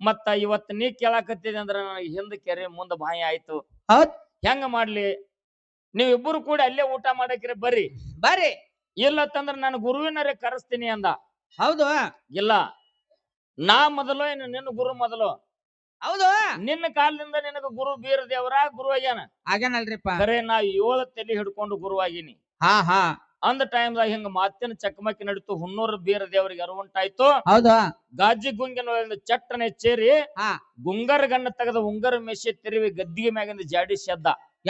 ಮತ್ತ ಇವತ್ತು ನೀ ಕೇಳಾಕತ್ತಿದೆ ಅಂದ್ರ ನನಗೆ ಹಿಂದ ಕೆರೆ ಮುಂದ ಬಾಯಿ ಆಯ್ತು. ಹೆಂಗ ಮಾಡ್ಲಿ? ನೀವಿಬ್ಬರು ಕೂಡ ಅಲ್ಲೇ ಊಟ ಮಾಡಕ್ರಿ ಬರ್ರಿ. ಇಲ್ಲತ್ತಂದ್ರ ನಾನು ಗುರುವಿನರೇ ಕರೆಸ್ತೀನಿ ಅಂದ. ಹೌದು. ಇಲ್ಲ, ನಾ ಮೊದಲು ಏನು ನಿನ್ನ ಗುರು ಮೊದಲು? ಹೌದು. ನಿನ್ನ ಕಾಲದಿಂದ ನಿನಗ ಗುರು ಬೀರ ದೇವರ ಗುರು ಆಗ್ಯಾನಲ್ರಿಪ್ಪ. ಖರೆ ನಾ 7 ತಲೆ ಹಿಡ್ಕೊಂಡು ಗುರು ಆಗಿನಿ. ಹಾ ಹಾ ಅಂದ ಟೈಮ್ದಾಗ ಹಿಂಗ ಮಾತಿನ ಚಕಮಕಿ ನಡೀತು. ಹುನ್ನೂರು ಬೀರ ದೇವರಿಗೆ ಅರಿವುಂಟಾಯ್ತು. ಹೌದು. ಗಾಜಿ ಗುಂಗಿನ ಚಟ್ಟನೆ ಚೇರಿ ಗುಂಗರ ಗಣ್ಣ ತೆಗೆದ ಉಂಗರ ಮೆಸಿ ತಿರುವಿ ಗದ್ದಿಗೆ ಮ್ಯಾಗಿಂದ ಜಾಡಿಸಿ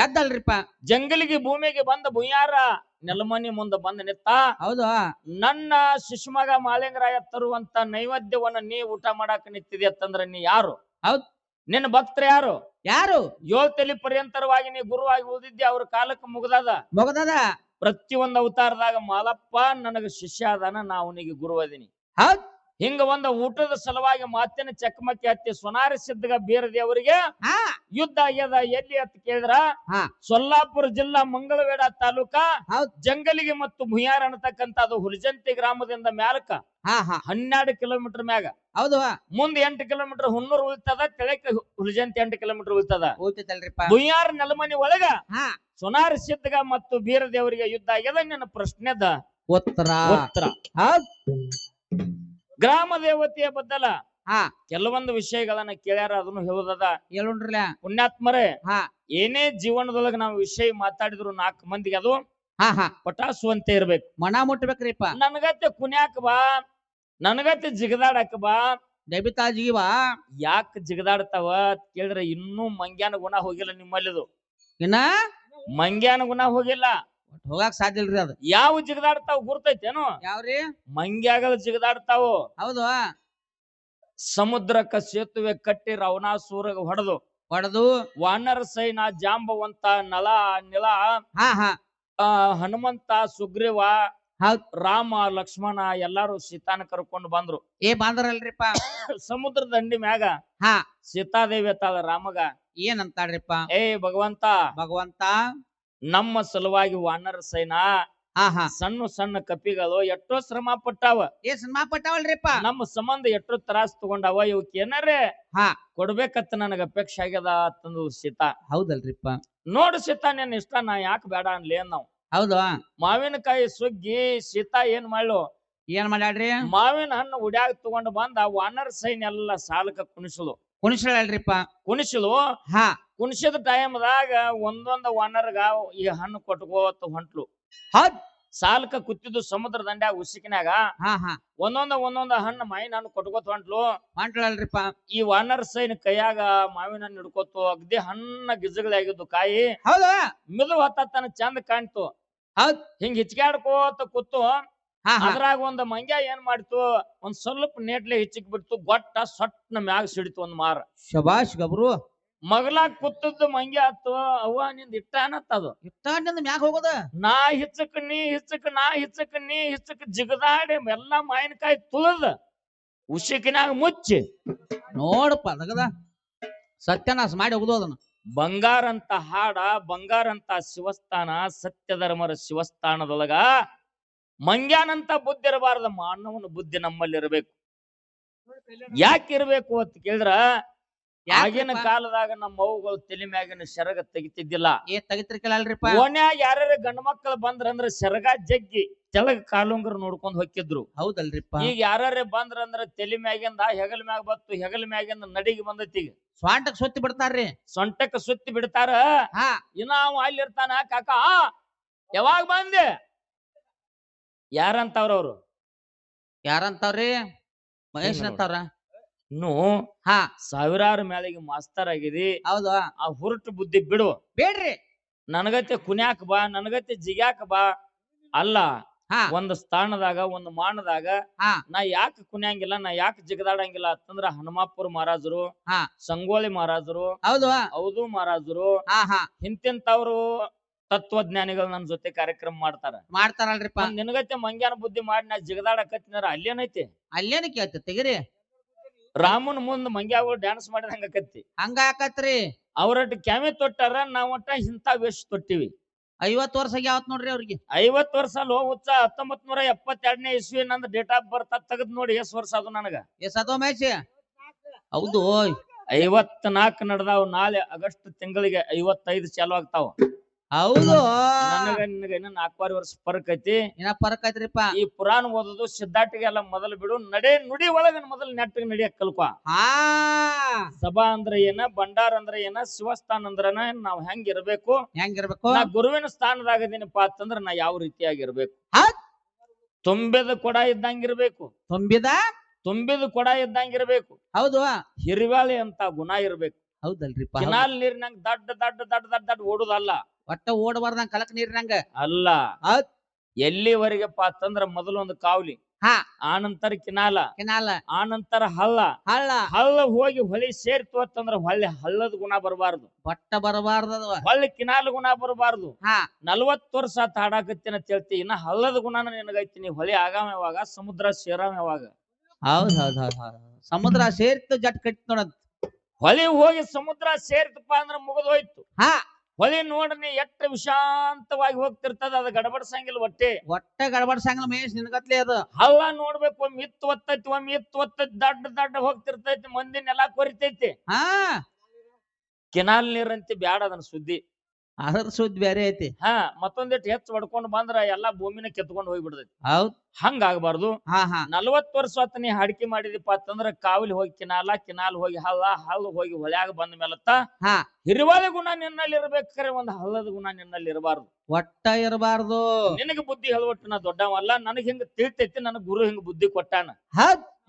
ಎದ್ದಲ್ರಿಪ್ಪ. ಜಂಗಲಿಗೆ ಭೂಮಿಗೆ ಬಂದ ಬುಯ್ಯಾರ ನೆಲಮನಿ ಮುಂದ ಬಂದ ನಿತ್ತ. ಹೌದು. ನನ್ನ ಶಿಶುಮಗ ಮಾಳಿಂಗರಾಯ ತರುವಂತ ನೈವೇದ್ಯವನ್ನ ನೀ ಊಟ ಮಾಡಾಕ ನಿಂತಿದೆ ಅಂತಂದ್ರ ನೀ ಯಾರು? ಹೌದ್. ನಿನ್ನ ಭಕ್ತರ ಯಾರು? 7 ತಲೆ ಪರ್ಯಂತರವಾಗಿ ನೀ ಗುರುವಾಗಿ ಉಳಿದಿದ್ದೆ. ಅವ್ರ ಕಾಲಕ್ಕೆ ಮುಗದದ. ಪ್ರತಿಯೊಂದು ಅವತಾರದಾಗ ಮಾಲಪ್ಪ ನನಗ ಶಿಷ್ಯ ಅದಾನ, ನಾ ಅವನಿಗೆ ಗುರು ಅದೀನಿ. ಹಿಂಗ ಒಂದ ಊಟದ ಸಲುವಾಗಿ ಮಾತಿನ ಚಕಮಕಿ ಹತ್ತಿ ಸೊನಾರಿ ಸಿದ್ಧಗ ಬೀರ ದೇವರಿಗೆ ಯುದ್ಧ ಆಗ್ಯದ. ಎಲ್ಲಿ ಅಂತ ಕೇಳಿದ್ರ ಸೊಲ್ಲಾಪುರ ಜಿಲ್ಲಾ ಮಂಗಳವೇಡ ತಾಲೂಕ ಜಂಗಲಿಗೆ ಮತ್ತು ಭುಯಾರ ಅನ್ನತಕ್ಕಂತ ಅದು ಹುಲಿಜಂತಿ ಗ್ರಾಮದಿಂದ ಮ್ಯಾಲಕ 12 ಕಿಲೋಮೀಟರ್ ಮ್ಯಾಗ. ಹೌದು. ಮುಂದ್ 8 ಕಿಲೋಮೀಟರ್ ಹುನ್ನೂರು ಉಳಿತದ, ತೆಳಕ ಹುಲಿಜಂತಿ 8 ಕಿಲೋಮೀಟರ್ ಉಳಿತದ. ಭುಯಾರ ನೆಲಮನಿ ಒಳಗ ಸೊನಾರಿ ಸಿದ್ಧಗ ಮತ್ತು ಬೀರ ದೇವರಿಗೆ ಯುದ್ಧ ಆಗ್ಯದ. ನಿನ್ನ ಪ್ರಶ್ನೆದ ಉತ್ತರ. ಗ್ರಾಮ ದೇವತೆಯ ಬದ್ದಲ ಕೆಲವೊಂದು ವಿಷಯಗಳನ್ನ ಕೇಳ್ಯಾರ, ಅದನ್ನು ಹೇಳುದದ. ಪುಣ್ಯಾತ್ಮರೇ, ಏನೇ ಜೀವನದೊಳಗ ನಾವು ವಿಷಯ ಮಾತಾಡಿದ್ರು 4 ಮಂದಿಗೆ ಅದು ಪಟಾಸುವಂತೆ ಇರ್ಬೇಕು, ಮನ ಮುಟ್ಬೇಕ್ರಿಪ್ಪ. ನನಗತ್ತೆ ಕುಣ್ಯಾಕ ಬಾ, ನನಗತ್ತೆ ಜಿಗದಾಡಕ ಬಾ, ದೈಬಿತಾಜಿಗೆ ಬಾ. ಯಾಕೆ ಜಿಗದಾಡ್ತಾವ ಕೇಳಿದ್ರೆ ಇನ್ನೂ ಮಂಗ್ಯಾನ ಗುಣ ಹೋಗಿಲ್ಲ ನಿಮ್ಮಲ್ಲಿದು. ಇನ್ನ ಮಂಗ್ಯಾನ ಗುಣ ಹೋಗಿಲ್ಲ, ಹೋಗಾಕ್ ಸಾಧ್ಯ ಇಲ್ರಿ. ಅದು ಯಾವ ಜಿಗದಾಡ್ತಾವ ಗುರ್ತೈತೇನು? ಯಾವ್ರಿ? ಮಂಗ್ಯಾಗಲ್ ಜಿಗದಾಡ್ತಾವ. ಹೌದು. ಸಮುದ್ರಕ್ಕ ಸೇತುವೆ ಕಟ್ಟಿ ರಾವಣಾಸುರ ಹೊಡೆದು ವಾನರ ಸೈನ ಜಾಂಬವಂತ ನಳ ನಿಳ ಹನುಮಂತ ಸುಗ್ರೀವ ರಾಮ ಲಕ್ಷ್ಮಣ ಎಲ್ಲಾರು ಸೀತಾನ ಕರ್ಕೊಂಡು ಬಂದ್ರು. ಬಂದ್ರಲ್ರಿಪ್ಪ. ಸಮುದ್ರ ದಂಡಿ ಮ್ಯಾಗ ಸೀತಾದೇವಿ ಅತ್ತಾಳ ರಾಮಗ ಏನಂತಾಳ್ರಿಪ್ಪ? ಭಗವಂತ ಭಗವಂತ ನಮ್ಮ ಸಲುವಾಗಿ ವಾನರ ಸೈನ ಸಣ್ಣ ಸಣ್ಣ ಕಪಿಗಳು ಎಷ್ಟೋ ಶ್ರಮ ಪಟ್ಟಾವ. ಶ್ರಮ ಪಟ್ಟಾವಲ್ರಿಪ್ಪ. ನಮ್ಮ ಸಂಬಂಧ ಎಷ್ಟೋ ತ್ರಾಸ್ ತಗೊಂಡಾವ. ಇವಕ್ ಏನಾರೇ ಕೊಡ್ಬೇಕತ್ತ ನನಗ ಅಪೇಕ್ಷೆ ಆಗ್ಯದ ಅಂತಂದು ಸೀತಾ. ಹೌದಲ್ರಿಪ್ಪ. ನೋಡು ಸೀತಾ, ನಿನ್ ಇಷ್ಟ, ನಾ ಯಾಕೆ ಬೇಡ ಅನ್ಲಿ ನಾವು. ಹೌದು. ಮಾವಿನಕಾಯಿ ಸುಗ್ಗಿ ಸೀತಾ ಏನ್ ಮಾಡ್ಲು, ಏನ್ ಮಾಡ್ಯಾಡ್ರಿ? ಮಾವಿನ ಹಣ್ಣು ಉಡ್ಯಾಗ ತಗೊಂಡು ಬಂದ ವಾನರ ಸೈನ್ಯ ಎಲ್ಲ ಸಾಲಕ ಕುಣಿಸಲು. ಕುಣಿಸಲ್ರಿಪ್ಪ. ಕುಣಿಸಲು ಕುಣಿಸಿದ ಟೈಮ್ದಾಗ ಒಂದೊಂದ ವಾನರ್ಗ ಈ ಹಣ್ಣು ಕೊಟ್ಕೋತ ಹೊಂಟ್ಲು. ಸಾಲಕ ಕುತ್ತಿದ್ದು ಸಮುದ್ರ ದಂಡ್ಯಾಗ ಉಸಿಕಿನಾಗ ಒಂದೊಂದ ಹಣ್ಣು ಮಾವಿನ ಹಣ್ಣು ಕೊಟ್ಕೋತ ಹೊಂಟ್ಲಲ್ರಿಪ್ಪ. ಈ ವಾನರ ಸೈನ್ಯ ಕೈಯಾಗ ಮಾವಿನ ಹಣ್ಣು ಹಿಡ್ಕೋತು. ಅಗ್ದಿ ಹಣ್ಣ ಗಿಜಗಳಾಗಿದ್ದು ಕಾಯಿ. ಮಿದು ಹೊತ್ತನ ಚಂದ ಕಾಣ್ತು. ಹಿಂಗ್ ಹಿಚ್ಕಾಡ್ಕೋತ ಕೂತು ಅದ್ರಾಗ ಒಂದ್ ಮಂಗ್ಯ ಏನ್ ಮಾಡ್ತು, ಒಂದ್ ಸ್ವಲ್ಪ ನೇಟ್ಲೆ ಹಿಚ್ಚಿಕ್ ಬಿಡ್ತು. ಗೊಟ್ಟ ಸೊಟ್ನ ಮ್ಯಾಗ ಸಿಡಿತು ಒಂದ್ ಮಾರ. ಶಬಾಷ್ ಗಬ್ರು. ಮಗಲಾಗ ಕೂತದ್ದು ಮಂಗ್ಯ ಆತು. ಅವ್ವ ನಿಂದ ಇಟ್ಟ ಅನ್ನತ್ತದು. ಇಟ್ಟ ಮ್ಯಾಗ ಹೋಗೋದ. ನಾ ಹಿಚ್ಚಕ್ ನೀ ಹಿಚ್ಚಕ್, ನಾ ಹಿಚ್ಚಕ್ ನೀ ಹಿಚ್ಚಕ್ ಜಿಗದಾಡಿ ಎಲ್ಲಾ ಮಾವಿನಕಾಯಿ ತುಳದ ಉಸಿಕಿನಾಗ ಮುಚ್ಚಿ ನೋಡಪ್ಪ ಅದಗದ ಸತ್ಯನಾಶ ಮಾಡಿ ಹೋಗುದು ಅದನ್ನ. ಬಂಗಾರ ಅಂತ ಹಾಡ, ಬಂಗಾರ ಅಂತ ಶಿವಸ್ಥಾನ, ಸತ್ಯ ಧರ್ಮರ ಶಿವಸ್ಥಾನದೊಳಗ ಮಂಗ್ಯಾನಂತ ಬುದ್ಧಿ ಇರಬಾರ್ದ. ಮಾನವನ ಬುದ್ಧಿ ನಮ್ಮಲ್ಲಿ ಇರಬೇಕು. ಯಾಕೆ ಇರ್ಬೇಕು ಅಂತ ಕೇಳಿದ್ರ, ಆಗಿನ ಕಾಲದಾಗ ನಮ್ಮ ಅವುಗಳು ತಲೆ ಮ್ಯಾಗಿನ ಸೆರಗ ತೆಗಿತಿದ್ದಿಲ್ಲ. ತೆಗಿತಿರ್ಕಲ್ರಿಪ್ಪ. ಓಣ್ಯಾಗ ಯಾರ್ಯಾರ ಗಂಡ ಮಕ್ಕಳು ಬಂದ್ರಂದ್ರ ಸೆರಗ ಜಗ್ಗಿ ತೆಳಗ ಕಾಲುಂಗ್ರ ನೋಡ್ಕೊಂಡ್ ಹೊಕ್ಕಿದ್ರು. ಹೌದಲ್ರಿಪ್ಪ. ಈಗ ಯಾರ್ಯಾರ ಬಂದ್ರಂದ್ರ ತಲೆ ಮ್ಯಾಗಿಂದ ಹೆಗಲ ಮ್ಯಾಗ ಬತ್ತು, ಹೆಗಲ ಮ್ಯಾಗಿಂದ ನಡಿಗೆ ಬಂದೈತಿ. ಈಗ ಸ್ವಾಂಟಕ್ ಸುತ್ತಿ ಬಿಡ್ತಾರ್ರಿ. ಸೊಂಟಕ್ಕೆ ಸುತ್ತಿ ಬಿಡ್ತಾರ. ಇನ್ನ ಅವ ಅಲ್ಲಿರ್ತಾನ. ಕಾಕ ಯಾವಾಗ ಬಂದೆ? ಯಾರಂತವ್ರ ಅವ್ರು? ಯಾರಂತಾವ್ರಿ? ಮಹೇಶ್ ಅಂತವ್ರ. ಇನ್ನು ಸಾವಿರಾರು ಮೇಳಿಗೆ ಮಾಸ್ತರ್ ಆಗಿದಿ. ಹೌದು. ಆ ಹುರುಟು ಬುದ್ಧಿ ಬಿಡು. ಬೇಡ್ರಿ. ನನಗತ್ತೆ ಕುನ್ಯಾಕ ಬಾ, ನನಗತ್ತೆ ಜಿಗ್ಯಾಕ ಬಾ. ಅಲ್ಲ, ಒಂದು ಸ್ಥಾನದಾಗ ಒಂದು ಮಾನದಾಗ ನಾ ಯಾಕೆ ಕುನ್ಯಾಂಗಿಲ್ಲ, ನಾ ಯಾಕೆ ಜಿಗದಾಡಂಗಿಲ್ಲ ಅಂತಂದ್ರ ಹನುಮಾಪುರ ಮಹಾರಾಜರು, ಸಂಗೋಳಿ ಮಹಾರಾಜರು, ಹೌದು ಮಹಾರಾಜರು, ಇಂತಿಂತವ್ರು ತತ್ವಜ್ಞಾನಿಗಳು ನನ್ನ ಜೊತೆ ಕಾರ್ಯಕ್ರಮ ಮಾಡ್ತಾರಲ್ರಿಪ್ಪ. ನಿನಗತ್ತೆ ಮಂಗ್ಯಾನ ಬುದ್ಧಿ ಮಾಡಿ ನಾ ಜಿಗದಾಡಕತ್ತಿನಾರ ಅಲ್ಲೇನೈತಿ? ಅಲ್ಲೇನ ಕೇಳ್ತಿ ತೆಗಿರಿ. ರಾಮನ್ ಮುಂದ್ ಮಂಗ್ಯಾಗಳು ಡ್ಯಾನ್ಸ್ ಮಾಡಿದಂಗ ಆಕತ್ತಿ. ಹಂಗ ಆಕತ್ರಿ. ಅವ್ರಟ್ ಕ್ಯಾಮೆ ತೊಟ್ಟಾರ, ನಾವ್ ಒಟ್ಟ ಇಂತ ವೇಷ ತೊಟ್ಟಿವಿ. 50 ವರ್ಷ ಆಗ್ಯಾವತ್ ನೋಡ್ರಿ ಅವ್ರಿಗೆ. 50 ವರ್ಷ ಅಲ್ಲೋ ಹುಚ್ಚ. 1972ನೇ ಇಸ್ವಿ ನಂದು ಡೇಟ್ ಆಫ್ ಬರ್ತ್ ತೆಗದ್ ನೋಡಿ ಎಷ್ಟ್ ವರ್ಷ ಅದು ನನಗ. ಎಷ್ಟೋ ಮ್ಯಾಚ್? ಹೌದು. 54 ನಡೆದಾವ್. ನಾಳೆ ಆಗಸ್ಟ್ ತಿಂಗಳಿಗೆ 55 ಚಾಲು ಆಗ್ತಾವ. ಹೌದು. ನನಗ ನಿನಗ ಇನ್ನ 4 ವರ್ಷ ಫರಕ್ ಐತಿ. ಇನ್ನ ಫರಕ್ ಐತ್ರಿಪ್ಪ. ಈ ಪುರಾಣ ಓದೋದು ಸಿದ್ಧಾಟಿಗೆಲ್ಲ ಮೊದಲು ಬಿಡು. ನಡೆ ನುಡಿ ಒಳಗ ಮೊದಲು ನೆಟ್ಟಿಗೆ ನಡಿಯಕ್ ಕಲ್ಕೊ. ಸಭಾ ಅಂದ್ರ ಏನ, ಭಂಡಾರ ಅಂದ್ರ ಏನ, ಶಿವಸ್ಥಾನ ಅಂದ್ರನ ನಾವ್ ಹೆಂಗಿರ್ಬೇಕು, ನಾ ಗುರುವಿನ ಸ್ಥಾನದಾಗದೀನಪ್ಪ ಅಂತಂದ್ರ ನಾ ಯಾವ ರೀತಿಯಾಗಿರ್ಬೇಕು. ತುಂಬಿದ ಕೊಡ ಇದ್ದಂಗಿರ್ಬೇಕು. ತುಂಬಿದ ಕೊಡ ಇದ್ದಂಗಿರ್ಬೇಕು. ಹೌದು. ಹಿರಿವಾಳಿ ಅಂತ ಗುಣ ಇರ್ಬೇಕು. ಹೌದಲ್ರಿಪ್ಪ. ಕಿನಾಲ್ ನೀರಿನಂಗ ದಡ್ಡ ದಡ್ಡ ದಡ್ಡ ದಡ್ಡ ದಡ್ಡ ಓಡುದಲ್ಲ. ಒಟ್ಟ ಓಡಬಾರ್ದಂಗ ಕಲಕ್ ನೀರಿನಂಗ ಅಲ್ಲ. ಎಲ್ಲಿವರೆಗಪ್ಪ ಅಂತಂದ್ರ ಮೊದಲು ಒಂದು ಕಾವಲಿ, ಆನಂತರ ಕಿನಾಲ, ಆನಂತರ ಹಳ್ಳ ಹೋಗಿ ಹೊಳಿ ಸೇರ್ತು ಅಂತಂದ್ರ ಹೊಳ್ಳಿ ಹಳ್ಳದ ಗುಣ ಬರಬಾರ್ದು. ಒಟ್ಟ ಬರಬಾರ್ದು. ಹೊಳ್ಳಿ ಕಿನಾಲ ಗುಣ ಬರಬಾರ್ದು. 40 ವರ್ಷ ಆತ ಹಾಡಾಕತ್ತೀನಿ ಅಂತ ಹೇಳ್ತಿ. ಇನ್ನ ಹಳ್ಳದ ಗುಣನ ನಿನಗೈತಿ. ನೀ ಹೊಳಿ ಆಗಾಮ ಯಾವಾಗ, ಸಮುದ್ರ ಸೇರಾಮ ಯಾವಾಗ? ಹೌದ್. ಸಮುದ್ರ ಸೇರ್ತು ಜಟ್ ಕಟ್ಟಿ ನೋಡದ್. ಹೊಳಿ ಹೋಗಿ ಸಮುದ್ರ ಸೇರ್ತಪ್ಪ ಅಂದ್ರ ಮುಗಿದೋಯ್ತು. ಹೊಳಿ ನೋಡ್ರಿ ಎಷ್ಟ ವಿಶಾಂತವಾಗಿ ಹೋಗ್ತಿರ್ತದ. ಅದು ಗಡಬಡ್ಸಂಗಿಲ್ಲ. ಒಟ್ಟ ಗಡಬಡ್ಸಂಗಿಲ್ಲ ಮೇಷ್ ನಿನಗತ್ಲೆ ಅದು. ಹಳ್ಳ ನೋಡ್ಬೇಕು. ಒಮ್ಮೆ ಇತ್ತು ಒತ್ತೈತಿ, ಒಮ್ಮೆ ಇತ್ತು ಒತ್ತೈತಿ, ದಡ್ಡ ಹೋಗ್ತಿರ್ತೈತಿ. ಮಂದಿ ನೆಲ ಕೊರಿತೈತಿ. ಕೆನಾಲ್ ನೀರಂತಿ ಬ್ಯಾಡ ಅದನ್ನ ಸುದ್ದಿ. ಅದ್ರ ಸುದ್ದಿ ಬೇರೆ ಐತಿ. ಮತ್ತೊಂದಿಟ್ಟು ಹೆಚ್ಚು ಹೊಡ್ಕೊಂಡು ಬಂದ್ರ ಎಲ್ಲಾ ಭೂಮಿನ ಕೆತ್ಕೊಂಡು ಹೋಗ್ಬಿಡ್ತೈತಿ. ಹೌದ್. ಹಂಗ ಆಗ್ಬಾರ್ದು. 40 ವರ್ಷ ಹೊತ್ತ ನೀ ಹಡಿಕೆ ಮಾಡಿದಿಪ್ಪ ಅಂತಂದ್ರ ಕಾವಲಿ ಹೋಗಿ ಕಿನಾಲ್ ಹೋಗಿ ಹಳ್ಳ ಹೋಗಿ ಹೊಳ್ಯಾಗ ಬಂದ ಮೇಲತ್ತ ಹಿರಿವಾದ ಗುಣ ನಿನ್ನಲ್ಲಿ ಇರ್ಬೇಕಾರೆ ಒಂದ್ ಹಳ್ಳದ ಗುಣ ನಿನ್ನಲ್ಲಿ ಇರಬಾರ್ದು. ಒಟ್ಟ ಇರಬಾರ್ದು. ನಿನಗ ಬುದ್ಧಿ ಹೇಳ್ಬಿಟ್ಟು ನಾ ದೊಡ್ಡವಲ್ಲ, ನನಗ್ ಹಿಂಗ ತಿಳಿತೈತಿ. ನನಗ್ ಗುರು ಹಿಂಗ ಬುದ್ಧಿ ಕೊಟ್ಟಾನ.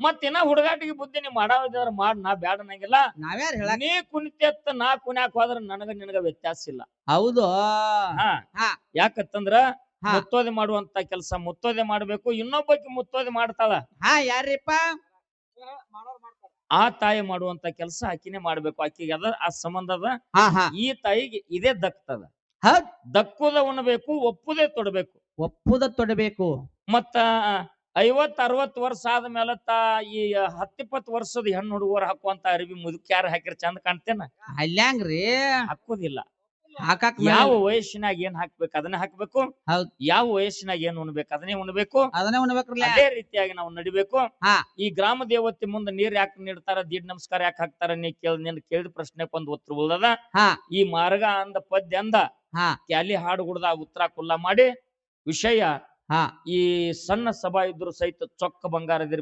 ಮತ್ತಿನ್ನ ಹುಡುಗಾಟಿಗೆ ಬುದ್ಧಿ ನೀ ಮಾಡಾವಿದ್ರ ಮಾಡ್. ನಾ ಬ್ಯಾಡ ನಂಗಿಲ್ಲ. ನಾವ್ಯಾರ ಹೇಳ? ನೀ ಕುಣಿತ ನಾ ಕುಣ್ಯಾಕ ಹೋದ್ರ ನಿನಗ ವ್ಯತ್ಯಾಸ ಇಲ್ಲ. ಹೌದು. ಯಾಕಂತಂದ್ರ ಮುತ್ತೋದೆ ಮಾಡುವಂತ ಕೆಲಸ ಮುತ್ತೋದೆ ಮಾಡ್ಬೇಕು. ಇನ್ನೊಬ್ಬಕ್ಕೆ ಮುತ್ತೋದೆ ಮಾಡ್ತಾಳ. ಯಾರಿಪ್ಪ? ಆ ತಾಯಿ ಮಾಡುವಂತ ಕೆಲಸ ಆಕಿನೇ ಮಾಡ್ಬೇಕು. ಆಕಿಗೆ ಅದ ಆ ಸಂಬಂಧದ. ಈ ತಾಯಿಗೆ ಇದೇ ದಕ್ತದ. ದಕ್ಕುದ ಉಣಬೇಕು, ಒಪ್ಪುದೇ ತೊಡಬೇಕು. ಮತ್ತ 50-60 ವರ್ಷ ಆದ್ಮೇಲೆ ಈ 10-20 ವರ್ಷದ ಹೆಣ್ಣು ಹುಡುಗರು ಹಾಕುವಂತ ಅರಿವಿ ಮುದುಕ್ಯಾರ ಹಾಕಿರ ಚಂದ ಕಾಣ್ತೇನ? ಅಲ್ಯಾಂಗ್ರಿ ಹಾಕೋದಿಲ್ಲ. ಹಾಕಾಕ್ ಯಾವ ವಯಸ್ಸಿನಾಗ ಏನ್ ಹಾಕ್ಬೇಕು ಅದನ್ನೇ ಹಾಕ್ಬೇಕು. ಹೌದ್. ಯಾವ ವಯಸ್ಸಿನಾಗ ಏನ್ ಉಣ್ಬೇಕು ಅದನ್ನೇ ಉಣ್ಬೇಕು. ಅದನ್ನೇ ಉಣ್ಬೇಕ್ರಲ್ಲ. ಅದೇ ರೀತಿಯಾಗಿ ನಾವು ನಡಿಬೇಕು. ಹಾ. ಈ ಗ್ರಾಮ ದೇವತೆ ಮುಂದೆ ನೀರ್ ಯಾಕೆ ನೀಡ್ತಾರ, ದೀಡ್ ನಮಸ್ಕಾರ ಯಾಕೆ ಹಾಕ್ತಾರ, ನೀನ್ ಕೇಳಿದ ಪ್ರಶ್ನೆಗೆ ಒಂದು ಉತ್ತರ ಉಳ್ದದ. ಹಾ. ಈ ಮಾರ್ಗ ಅಂದ ಪದ್ಯ ಅಂದ ಹಾ. ಕ್ಯಾಲಿ ಹಾಡು ಗುಡ್ದ ಉತ್ತರ ಕುಲ್ಲ ಮಾಡಿ ವಿಷಯ. ಹಾ. ಈ ಸಣ್ಣ ಸಭಾ ಇದ್ರು ಸಹಿತ ಚೊಕ್ಕ ಬಂಗಾರದಿರ್